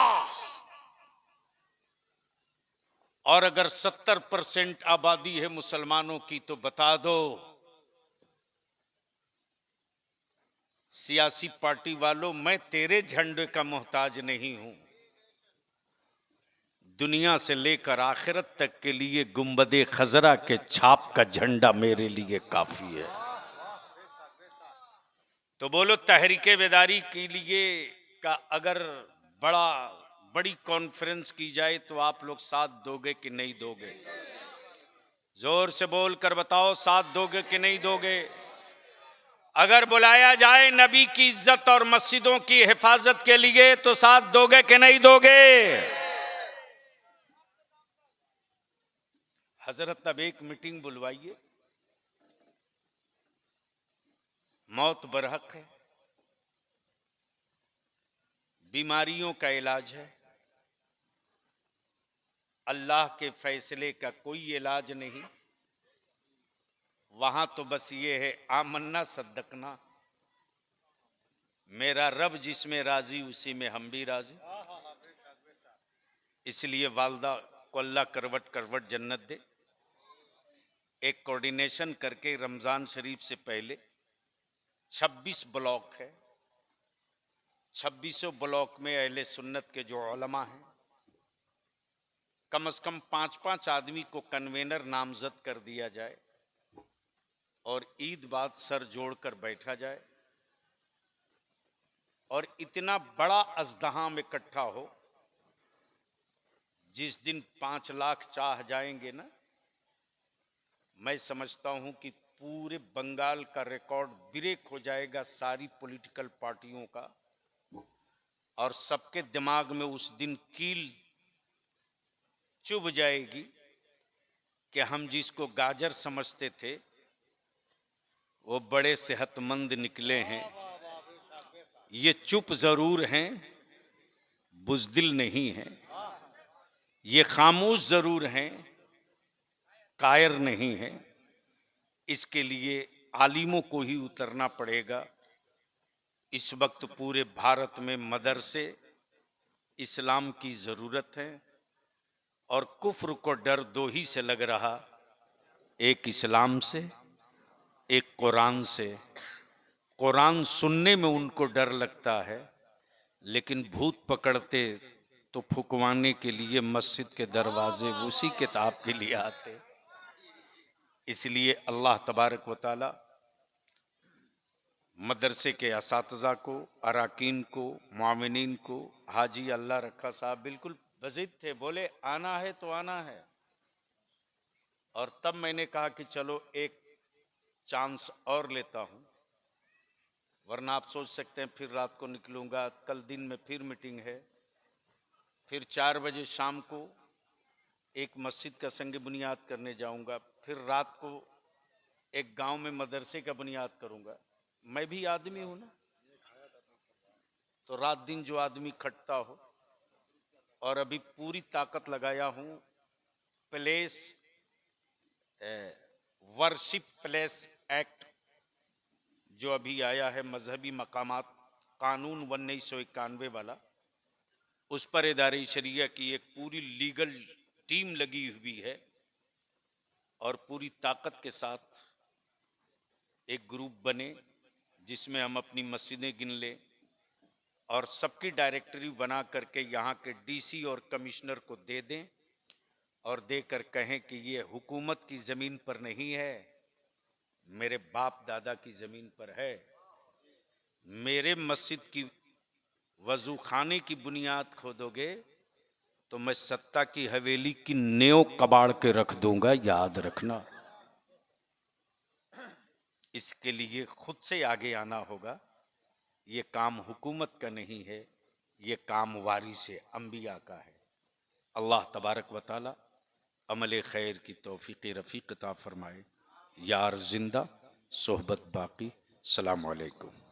और अगर 70% आबादी है मुसलमानों की तो बता दो, सियासी पार्टी वालों, मैं तेरे झंडे का मोहताज नहीं हूं। दुनिया से लेकर आखिरत तक के लिए गुंबदे खजरा के छाप का झंडा मेरे लिए काफी है। तो बोलो, तहरीके बेदारी के लिए का अगर बड़ी कॉन्फ्रेंस की जाए तो आप लोग साथ दोगे कि नहीं दोगे? जोर से बोल कर बताओ, साथ दोगे कि नहीं दोगे? अगर बुलाया जाए नबी की इज्जत और मस्जिदों की हिफाजत के लिए तो साथ दोगे कि नहीं दोगे? हजरत अब एक मीटिंग बुलवाइए, मौत बरहक है, बीमारियों का इलाज है, अल्लाह के फैसले का कोई इलाज नहीं। वहां तो बस ये है आमन्ना सद्दकना, मेरा रब जिसमें राजी उसी में हम भी राजी। इसलिए वालदा को अल्लाह करवट करवट जन्नत दे। एक कोऑर्डिनेशन करके रमजान शरीफ से पहले 26 ब्लॉक है, 26 ब्लॉक में अहले सुन्नत के जो उलमा हैं, कम से कम 5-5 आदमी को कन्वेनर नामजद कर दिया जाए और ईद बाद सर जोड़कर बैठा जाए और इतना बड़ा अज़्दहाम इकट्ठा हो, जिस दिन 5 लाख चाह जाएंगे ना, मैं समझता हूं कि पूरे बंगाल का रिकॉर्ड ब्रेक हो जाएगा सारी पॉलिटिकल पार्टियों का, और सबके दिमाग में उस दिन कील चुभ जाएगी कि हम जिसको गाजर समझते थे वो बड़े सेहतमंद निकले हैं। ये चुप जरूर हैं, बुज़दिल नहीं हैं। ये खामोश जरूर हैं, कायर नहीं हैं। इसके लिए आलिमों को ही उतरना पड़ेगा। इस वक्त पूरे भारत में मदरसे इस्लाम की जरूरत है और कुफ्र को डर दो ही से लग रहा, एक इस्लाम से, एक कुरान से। कुरान सुनने में उनको डर लगता है, लेकिन भूत पकड़ते तो फुकवाने के लिए मस्जिद के दरवाजे उसी किताब के लिए आते। इसलिए अल्लाह तबारक व तआला मदरसे के असातिज़ा को, अराकीन को, मुआमिनीन को, हाजी अल्लाह रखा साहब बिल्कुल वज़ीद थे, बोले आना है तो आना है। और तब मैंने कहा कि चलो एक चांस और लेता हूं, वरना आप सोच सकते हैं फिर रात को निकलूंगा, कल दिन में फिर मीटिंग है, फिर 4 बजे शाम को एक मस्जिद का संग बुनियाद करने जाऊंगा, फिर रात को एक गांव में मदरसे का बुनियाद करूंगा। मैं भी आदमी हूं ना, तो रात दिन जो आदमी खटता हो, और अभी पूरी ताकत लगाया हूं प्लेस वर्शिप प्लेस एक्ट जो अभी आया है, मजहबी मकामात कानून 1991 वाला, उस पर इदारे शरिया की एक पूरी लीगल टीम लगी हुई है और पूरी ताकत के साथ एक ग्रुप बने जिसमें हम अपनी मस्जिदें गिन लें और सबकी डायरेक्टरी बना करके यहाँ के डीसी और कमिश्नर को दे दें और देकर कहें कि ये हुकूमत की जमीन पर नहीं है, मेरे बाप दादा की जमीन पर है। मेरे मस्जिद की वजू खाने की बुनियाद खोदोगे तो मैं सत्ता की हवेली की नेव कबाड़ के रख दूंगा, याद रखना। इसके लिए खुद से आगे आना होगा। ये काम हुकूमत का नहीं है, ये काम वारिस अंबिया का है। अल्लाह तबारक व तआला अमल खैर की तौफीक रफ़ीक अता फरमाए। यार जिंदा सोहबत बाकी। सलाम अलैकुम।